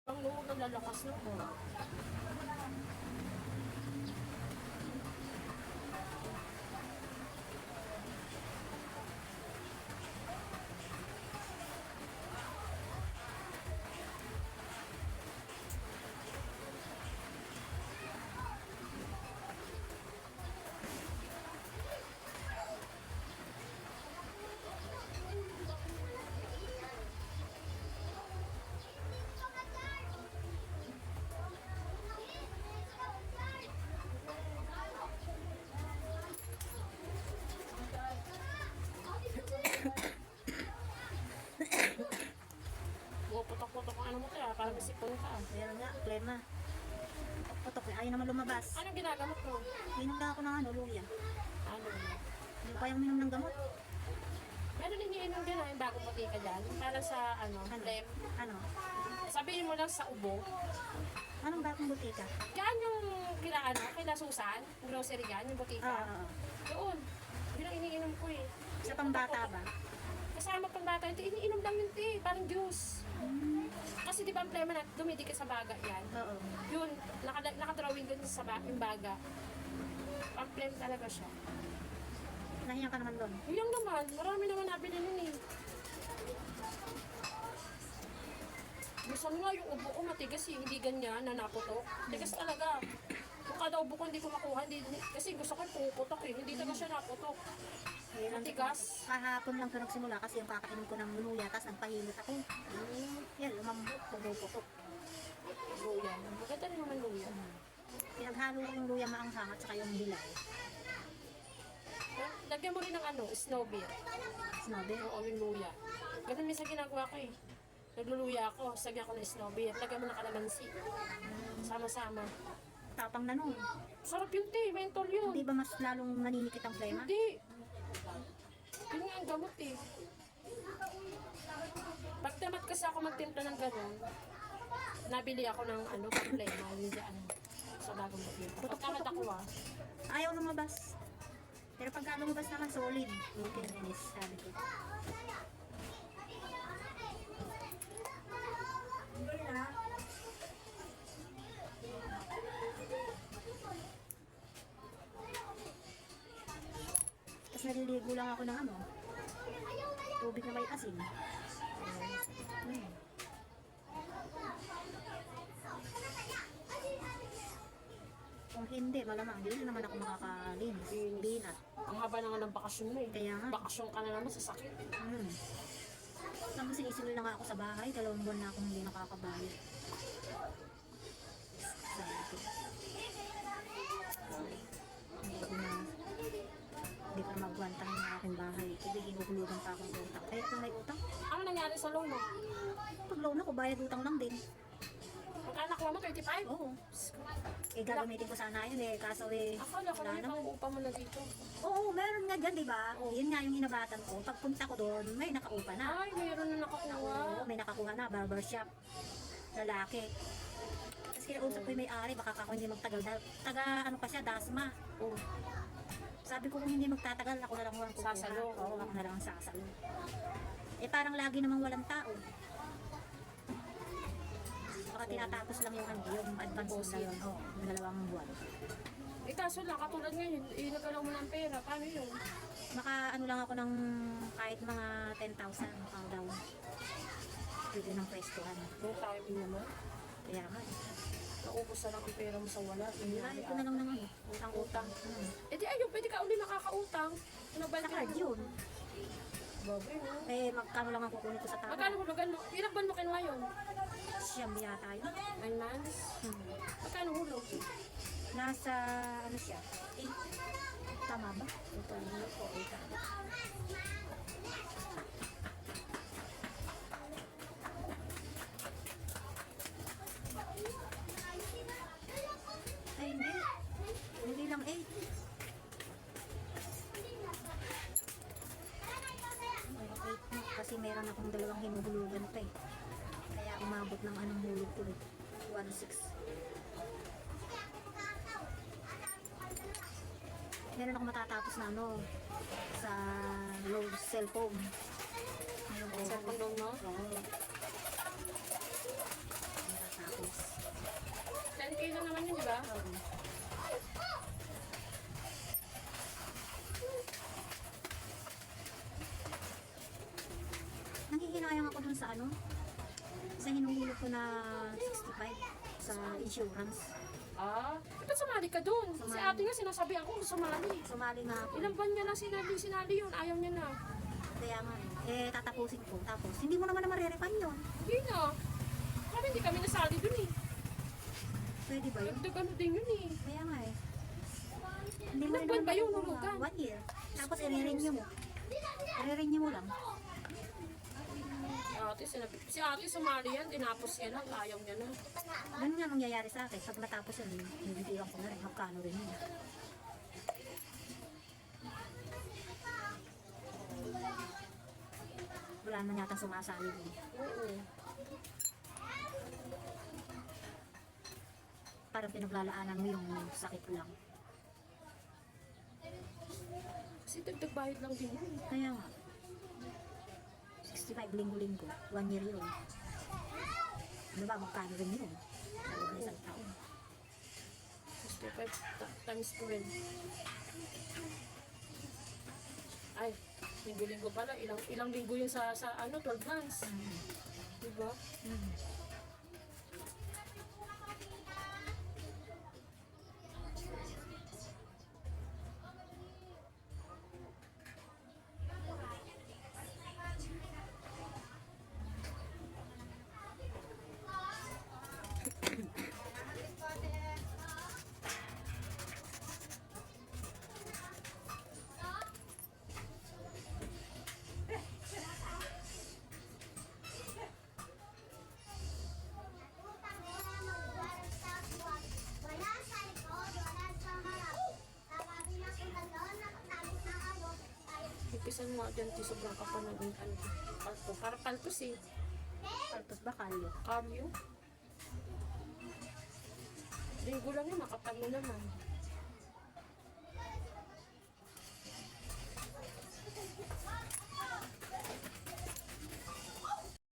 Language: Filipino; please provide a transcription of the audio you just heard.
Ang loob ng lalakas na po. Puputok-putok ang ano mo kaya, parang sipon ka. Ayan nga, plema. Putok na, ayaw naman lumabas. Anong ginagamot mo? Minom lang ako ng luya. Ano? Hindi ko kayang minom ng gamot. Meron din iniinom din yung bagong butika dyan. Para sa flem. Ano? Sabihin mo lang sa ubo. Anong bagong butika? Yan yung kila Susan, grocery yan, yung butika. Doon. Yun ang iniinom ko eh. Sa pambata ba? Kasama pang bata, ito iniinom lang yung tea, parang juice. Kasi di ba ang plema na dumidikit sa baga yan? Oo. Yun, nakadrawing dun sa yung baga. Ang plem talaga siya. Nahiyan ka naman doon. Yung naman, marami naman nabili nun eh. Gusto nga yung ubo ko matigas eh, hindi ganyan na naputok. Tigas talaga. Kung kada ubo ko hindi ko makuha, kasi gusto ko puputok eh, hindi talaga siya naputok. Matigas. Kahapon lang ito nagsimula kasi yung kakainom ko ng luya, tapos nagpahilot ako. Yan, lumambot, pumuputok. Luya. Maganda rin naman luya. Pinaghalo ko yung luya maanghang at saka yung bilay. Lagyan mo rin ng snow beer. Snobe. Oo, yung luya. Ganun minsan ginagawa ko eh. Nagluluya ako, sagyan ko ng snow beer. Lagyan mo ng kalamansi. Sama-sama. Tapang na nun. Sarap yung tea, mentol yun. Hindi ba mas lalong naninikit ang flema? Hindi. Yun nga ang gamot eh. Pag tamat kasi ako magtimpla ng gano'n, nabili ako ng problema, yung dyan, sa bagong butik. Pag tamat ako Ayaw lumabas. Pero pagka lumabas naman, solid. Okay, finish, sabi ko. Tapos naliligo lang ako ng tubig na may asin. Kung hindi, malamang hindi na naman ako makakalinis. Binat. Ang haba na nga ng bakasyon mo eh. Kaya nga. Bakasyon ka na naman sa sakit. Tapos sinisil lang ako sa bahay. 2 buwan na akong hindi nakakabayad. Sabi ko. Hindi ko na magwantang ng aking bahay. Kasi ginuhulugan pa akong utang. Kaya kung may utang, Ano nangyari sa loan mo? pag loan ako, bayad utang lang din. Ang anak mo 35? Oo. Gagamitin ko sana yun kaso Akala ko na yung upa mo na dito. Oo, meron nga dyan, di ba? Yun nga yung hinabatan ko. Pagpunta ko doon, may nakaupa na. Ay, mayroon na nakakuha. Oo, may nakakuha na, barbershop. Lalaki. Tapos kinausap ko yung may-ari, baka ako hindi magtagal. Taga pa siya, Dasma. Oh. Sabi ko kung hindi magtatagal, ako na lang walang kukuha. Sasalo. Oo, ako na lang ang sasalo. Parang lagi namang walang tao. Baka tinatapos lang yung advance na yun. Oo, yung 2 buwan. Kaso lang, katulad ngayon, nagalaw mo ng pera. Paano yun? Lang ako ng kahit mga 10,000 pang down. Pwede ng pwestuhan. Yung time naman. Kaya nga Naubos na lang ang pera mo sa wala. Ay, ko na lang ng utang-utang. Eh di ayun, pwede ka uli makakautang. Ano ba Sa card yun. Bagay mo. Magkano lang ang kukunin ko sa tao? Magkano hulugan mo? Ilang buwan mo kinuha yun? Siyam yata yun. 9 months? Magkano hulog? Nasa, siya? 8. Tama ba? Ito, ano po, 8. Ay, hindi. Hindi lang 8. Kasi meron akong 2 hinuhulugan pa eh. Kaya umabot ng anong hulog ko eh. 1.6. Meron ako matatapos na sa low cellphone. Cellphone loan mo? Oo. ko na 65 sa insurance. Ah, ba't sumali ka dun? Si ate nga sinasabi ako sumali. Sumali nga ako. Ilang buwan niya lang sinali yun. Ayaw niya na. Kaya nga tatapusin ko. Tapos, hindi mo naman na marerefund yun. Hindi na. Kami hindi kami nasali dun eh. Pwede ba yun? Dagdag ano din yun eh. Kaya nga eh. Hindi Ilang buwan ba yung hulugan? 1 year. Tapos, i-renew mo. I-renew mo lang. Si ate sumali yan, tinapos yan lang. Ayaw niya na. Ganun nga nangyayari sa akin. Pag natapos yun, bibigyan ko na rin. Magkano rin yun. Wala naman yata sumasali din. Oo. Parang pinaglalaanan mo yung sakit lang. Kasi dagdag bayad lang din yun. Kaya nga. 65 linggo-linggo. 1 year yun. Ano ba, magkano rin yun? Sa loob na isang taon. 65 times 12. Ay, linggo-linggo pala. Ilang linggo yun sa 12 months. Diba? Ipisan mo dyan, ti sobrang kapal na yung palto. Para paltos eh. Paltos ba kalyo? Kamyo. Linggo lang yun, makapal mo naman.